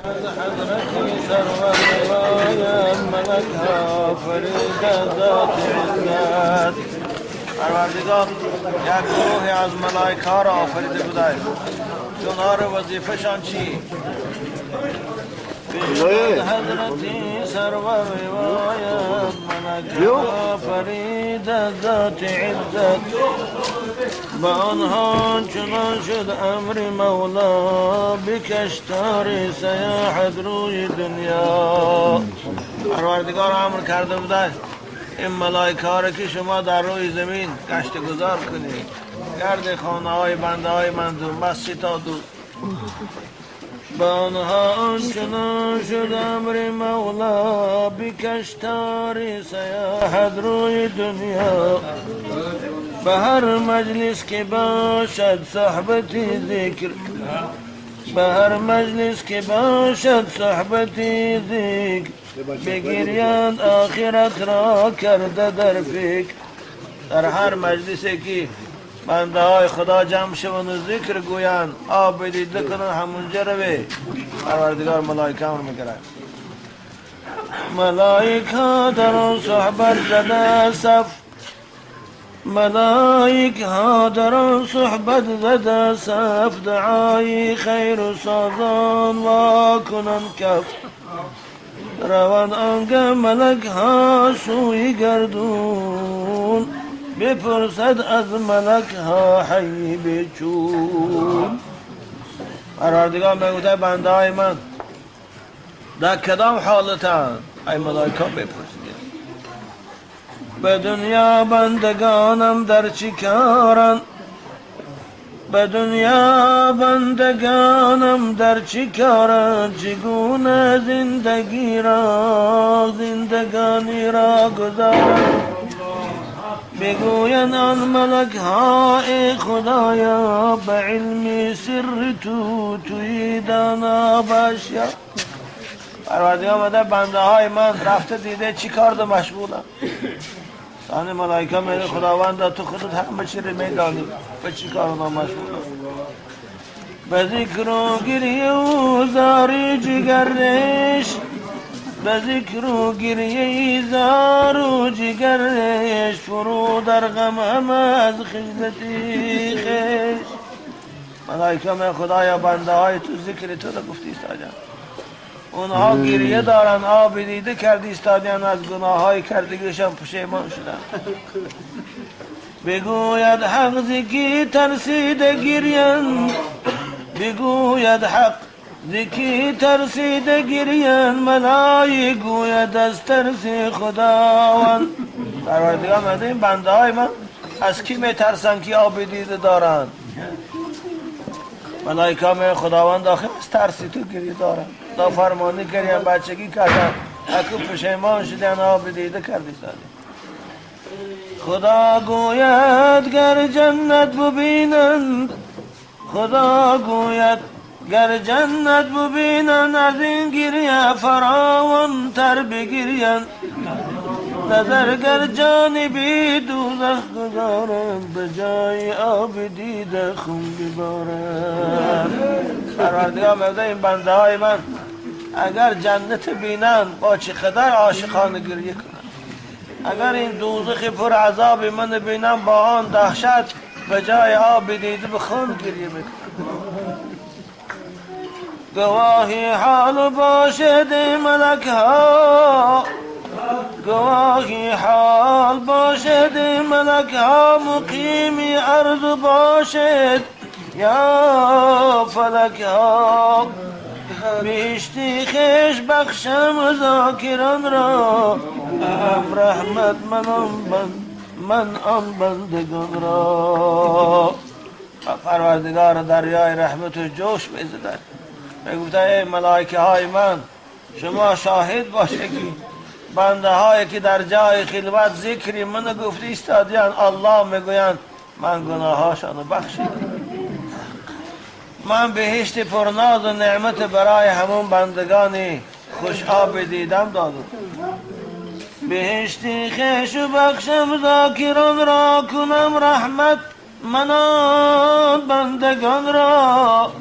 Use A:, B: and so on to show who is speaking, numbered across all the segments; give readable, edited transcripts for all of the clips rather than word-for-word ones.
A: حضرتی سرور روایت ملک ها فرید ذات عزت. پروردگار یک گروهی از ملائک ها را آفریده بوده. اونها را وظیفه‌شان چی؟ حضرتی سرور روایت ملک ها فرید ذات عزت. با آنها چنان شد امر مولا بکشتار سیاحت روی دنیا. پروردگار امر کرده بوده این ملائکه ها را که شما در روی زمین گشت گذار کنید، گرد خانه های بنده های منظور مسجد تا دور. با آنها چنان شد امر مولا بکشتار سیاحت روی دنیا. به هر مجلس که باشد صحبتی ذکر، به هر مجلس که باشد صحبتی ذکر، بگیرند آخرت را کرده در فکر. در هر مجلسی که بنده های خدا جمع شوند و ذکر گویند آب دیده کنن همونجا روی. پروردگار ملائکه رو میگرد. ملائکه در آن صحبت زده صف، ملائک ها در آن صحبت زده صف، دعای خیر و سازان و کنن کف. روان آنگه ملک ها سوی گردون، بپرسد از ملک ها حی بچون. پروردگار میگوید بنده های من در کدام حالتند؟ ای ملائکه ها بپرسید. به دنیا بندگانم در چی کارند؟ به دنیا بندگانم در چی کارند؟ چگونه زندگانی را گذارند؟ بگویند آن ملک ها ای خدایا به علم سر توی دانا باشیا. پروردگار آمده بنده های من رفته دیده چی کار ده مشغولم. ثانی ملائکه میگه خداوند تو خودت همه چی رو میدانی، به چی کار اونا مشغولم؟ به ذکر و گریه و زاری جگرش، به ذکر و گریه زار و جگرش، فرو در غم همه از خجلتی خش. ملائکه میگه خدایا بنده های تو ذکر تو رو گفتی استادیان، اونها گریه دارن آب دیده کردی استادیان، از گناه های کردگیشان پشیمان شدن. بگوید حق زکی ترسیده گریان، بگوید حق زکی ترسیده گریان، ملائک گوید از ترس خداوند. پروردگار میگه این بنده های من از کی میترسن که آب دیده دارن؟ ملائکه میگه خداوند آخر از ترسی تو گریه دارن، نافرمانی کردن، بچگی کردن، اکنون پشیمان شدن، آب دیده کردی دادی. خدا گوید گر جنت ببینند، خدا گوید گر جنت ببینند، از این گریه فراوان تر بگیرند. نظر گر جانبی دوزخ گذارند، به جای آب دیده خون ببارند. پروردگار میگه این بنده های من اگر جنت بینند با چه قدر عاشقانه گریه کنند، اگر این دوزخ پر عذاب من بینم با آن دهشت به جای آب دیده به خون گریه میکنم. گواهی حال باشد ملک ها، گواهی حال باشد ملک ها، مقیمی عرض باشد یا فلک ها. بهشتی خش بخشم ذاکران را، ام رحمت من آن بندگان را. پروردگار دریای رحمت و جوش میزدن، میگفته ای ملائکه های من شما شاهد باشه که بنده هایی که در جای خلوت ذکری من گفتی استادیان، الله میگویند من گناه هاشانو بخشیدم، من بهشت پرناز و نعمت برای همون بندگانی خوش آب دیدم دادم. بهشتی خش و بخشم ذاکران را، کنم رحمت من آن بندگان را.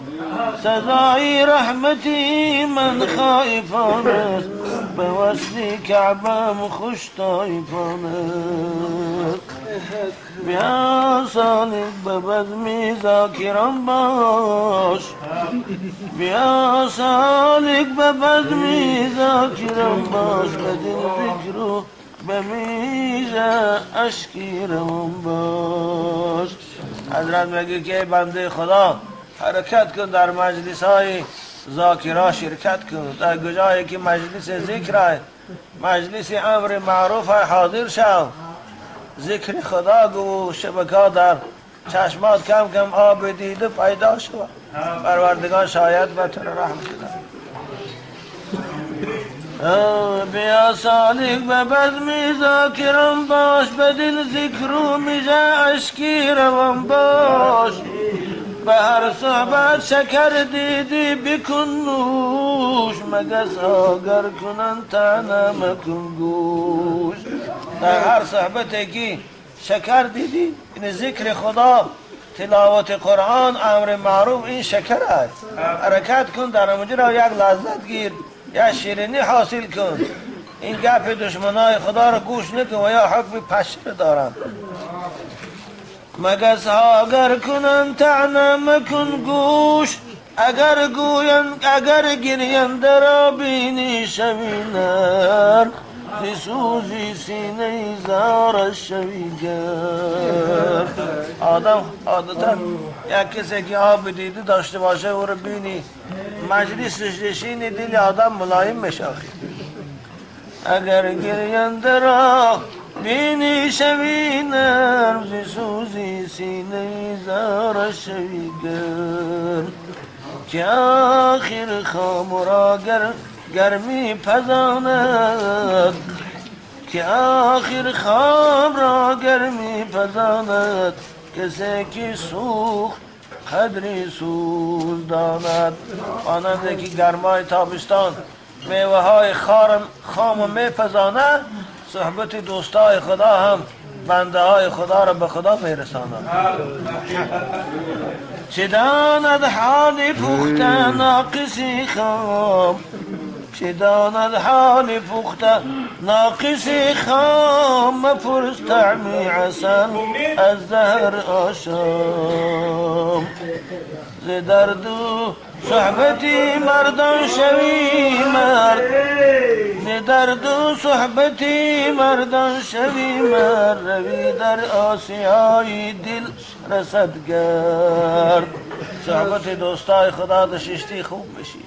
A: سزای رحمتی من خائفان است به وصل کعبم خوش طایفان است بیا سالک به بزم ذاکران باش بیا سالک به بزم ذاکران باش به دل ذکر و به میزه اشکی روان باش. حضرت میگه که بنده خدا حرکت کن در مجلس های ذاکرا شرکت کن در کجایی که مجلس ذکر ہے مجلس امر معروف ہے حاضر شو ذکر خدا گو شبکا در چشمات کم کم آب دیده پیدا شود پروردگار شاید به تو رحم کنه. بیا سالک به بزم ذاکران باش به دل ذکر و میزه اشکی روان باش به هر صحبت شکر دیدی بکن نوش مگس آگر کنن تنه مکن گوش. در هر صحبتی که شکر دیدی این ذکر خدا تلاوت قرآن امر معروف این شکر است حرکت کن در اونجا یک لذت گیر یا شیرینی حاصل کن این گپ دشمنای خدا را گوش نکن و یا حکم پشر دارن مگس ها اگر کنن تعنه مکن گوش اگر گویند اگر گریند را بینی شوینر زی سوزی سینه زارش شویگر. آدم عادتا یک کسی که آب دیده داشته باشه او رو بینی مجلس نشین دل آدم ملایم میشه. اگر گریند را بینی شوینر زی سوزی سینه زارش شویگر که آخر خامورا گرمی پزاند که آخر خام را گرمی پزاند کسی که سوخت قدری سوز داند. آننده که گرمای تابستان میوه های خام می پزاند صحبت دوستای خدا هم بنده های خدا را به خدا می رساند. چه داند حال پخته ناقصی خام چه داند حال پخته ناقصی خام مپرس طعمی عسل از زهر آشام ز درد و صحبتی مردان شوی مرد ز درد و صحبتی مردان شوی مرد روی در آسیای دل رسد گرد. صحبت دوستای خدا دششتی خوب بشی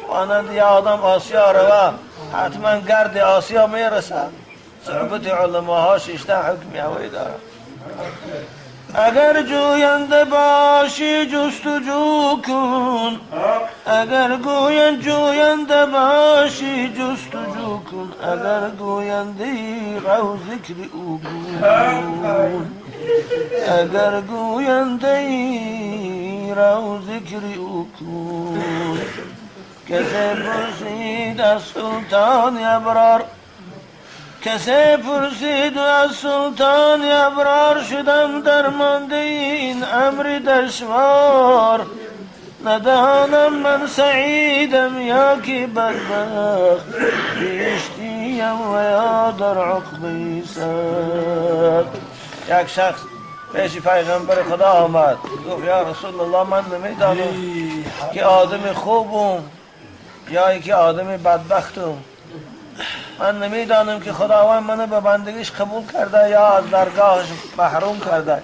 A: آنند یه آدم آسیا روا حتما گرد آسیا میرسد. صحبت علماها ششته حکمی هوی دارد. اگر جوینده باشی جستجو کن اگر جوینده باشی جستجو کن اگر گوینده رو ذکر او کن اگر گوینده رو ذکر او کن. کسی پرسید از سلطان ابرار کسی پرسید از سلطان ابرار شدم درمانده این امر دشوار ندانم من سعیدم یا که بدبخت بیشتیم و یا در عقبه سخت. یک شخص پیش پیغمبر خدا آمد گفت یا رسول الله من نمیدانم که آدم خوبم یا که آدم بدبختم من نمیدانم که خداوند منو به بندگیش قبول کرده یا از درگاهش محروم کرده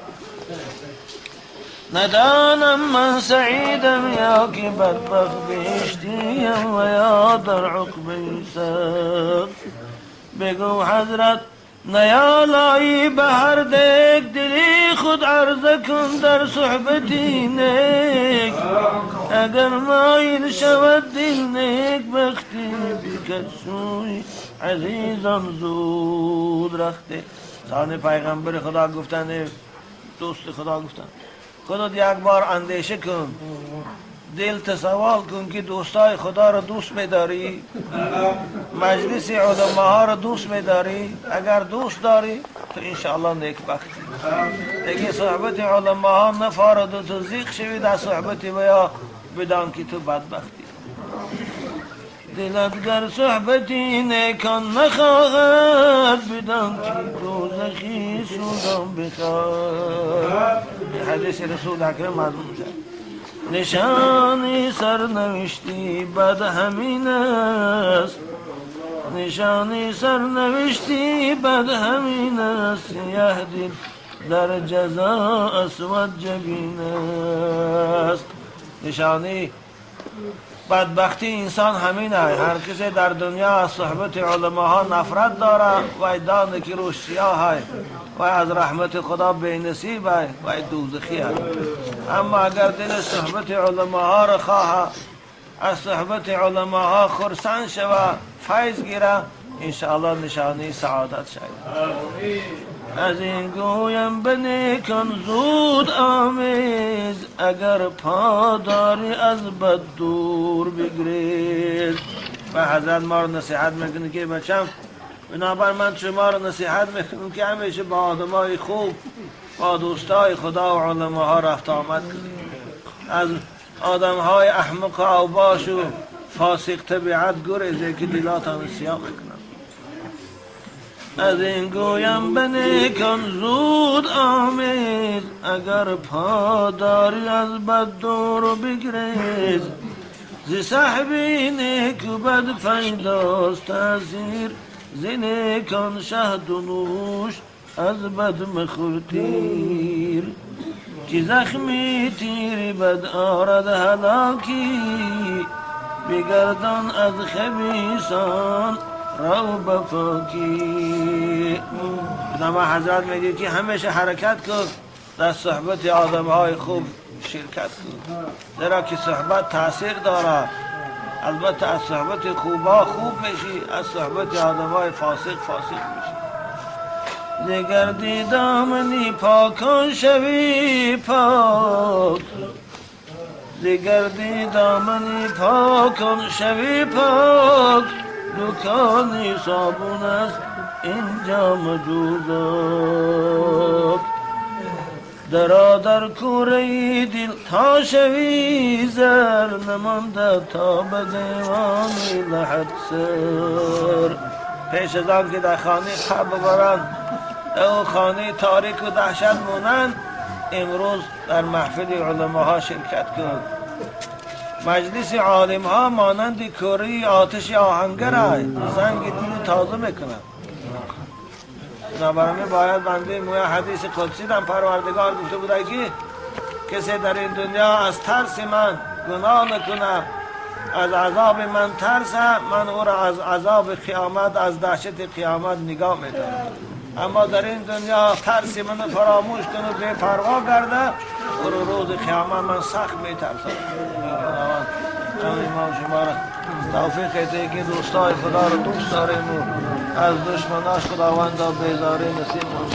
A: ندانم من سعیدم یا که بدبخت بهشتیم و یا در عقبه سخت. بگو حضرت نیالایی به هر دک دلی خود عرضه کن در صحبتی نیک اگر مایل شود دل نیک بختی بکسوی عزیزم زود رخته. سان پیغمبر خدا گفتن دوست خدا گفتن خودت یک بار اندیشه کن دل تصور کن که دوستای خدا را دوست می‌داری مجلس علماء را دوست می‌داری اگر دوست داری تو انشاءالله نیکبختی. دیگه صحبت علماء نفارد و تو زیق شوی در صحبت و یا بدان که تو بدبختی. دلت گر صحبتی نیکان نخواهد بدان که دوزخی سودان بخواهد. حدیث رسول اکرم مضمون شد. نشانی سرنوشتی بد همین است، نشانی سرنوشتی بد همین است، سیه دل در جزا اسود جبین است. نشانی بدبختی انسان همین است. هر کسی در دنیا از صحبت علماء نفرت داره و دانه که روش سیاه است و از رحمت خدا بے نصیب است و دوزخی است. اما اگر دل صحبت علماء را خواه، از صحبت علماء خرسند شود، فیض گیره، انشاءالله نشانی سعادت شاید. از این گویم به نیکان زود آمیز، اگر پاداری از بد دور بگریز. و حضرت ما رو نصیحت میکنه که بچم، بنابر من شما رو نصیحت میکنم که همیشه با آدمای خوب، با دوستای خدا و علماء رفت آمد کنید. از آدمهای احمق و اوباش و فاسق طبیعت گریزه که دلاتان سیاه میکنن. از این گویم به نیکان زود آمیز، اگر پاداری از بد دور بگریز. ز صحبی نیک و بد پیداست تأثیر، ز نیکان شهد و نوش از بد مخور تیر. که زخمی تیری بد آرد هلاکی، بگردان از خبیثان رو بپاکی. نما حضرت میگه که همیشه حرکت کن، در صحبت آدم های خوب شرکت کن، زیرا که صحبت تاثیر داره. البته از صحبت خوبا خوب میشی، از صحبت آدم های فاسق میشی. زگردی دامنی پاکان شوی پاک، زگردی دامنی پاکان شوی پاک. دکانی صابون است اینجا مجوزات. درا در کوره دل تا شوی زر، نمانده تا به دیوانی لحد سر. پیش از آن که در خانه خواب ببرند، او خانه تاریک و دهشت مونند، امروز در محفل علماء شرکت کن. مجلس عالم ها مانند کوره آتش آهنگر است، زنگ دل تازه میکنند. بنابراین باید بنده موی حدیث قدسی دم پروردگار گفته بوده که کسی در این دنیا از ترس من گناه نکنه، از عذاب من ترسه، من او را از عذاب قیامت، از دهشت قیامت نگاه میدارم. اما در این دنیا ترس من فراموش کنه، بے پروا گرده، او روز قیامت من سخت میترسم. ما شما را توفیق ده که دوستای خدا را دوست داریم و از دشمناش خداوند بیزاری نصیب کنه.